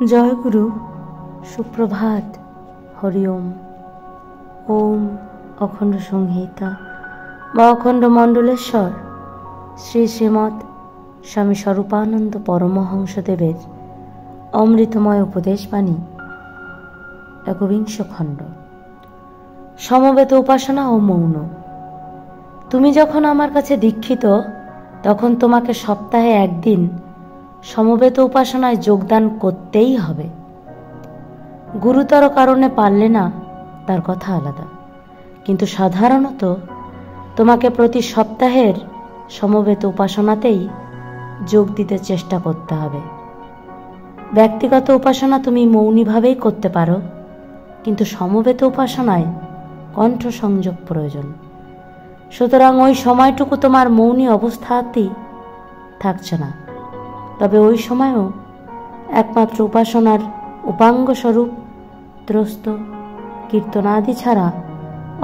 জয় গুরু, সুপ্রভাত, হরি ওম। ওম অখণ্ড সংহিতা বা অখণ্ড মণ্ডলেশ্বর শ্রী শ্রীমৎ স্বামী স্বরূপানন্দ পরমহংসদেবের অমৃতময় উপদেশবাণী, ১বিংশ খণ্ড। সমবেত উপাসনা ও মৌন। তুমি যখন আমার কাছে দীক্ষিত, তখন তোমাকে সপ্তাহে একদিন সমবেত উপাসনায় যোগদান করতেই হবে। গুরুতর কারণে পারলে না, তার কথা আলাদা, কিন্তু সাধারণত তোমাকে প্রতি সপ্তাহের সমবেত উপাসনাতেই যোগ দিতে চেষ্টা করতে হবে। ব্যক্তিগত উপাসনা তুমি মৌনীভাবেই করতে পারো, কিন্তু সমবেত উপাসনায় কণ্ঠ সংযোগ প্রয়োজন। সুতরাং ওই সময়টুকু তোমার মৌনী অবস্থাতেই থাকছে না, তবে ওই সময়ও একমাত্র উপাসনার উপাঙ্গ স্বরূপ ত্রস্ত, কীর্তনাদি ছাড়া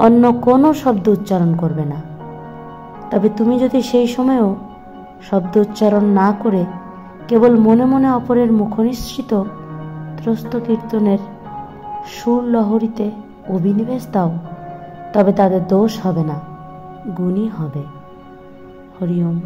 অন্য কোনো শব্দ উচ্চারণ করবে না। তবে তুমি যদি সেই সময়েও শব্দ উচ্চারণ না করে কেবল মনে মনে অপরের মুখনিসৃত ত্রস্ত কীর্তনের সুর লহরীতে অভিনিবেশ দাও, তবে তাদের দোষ হবে না, গুণই হবে। হরি ওম।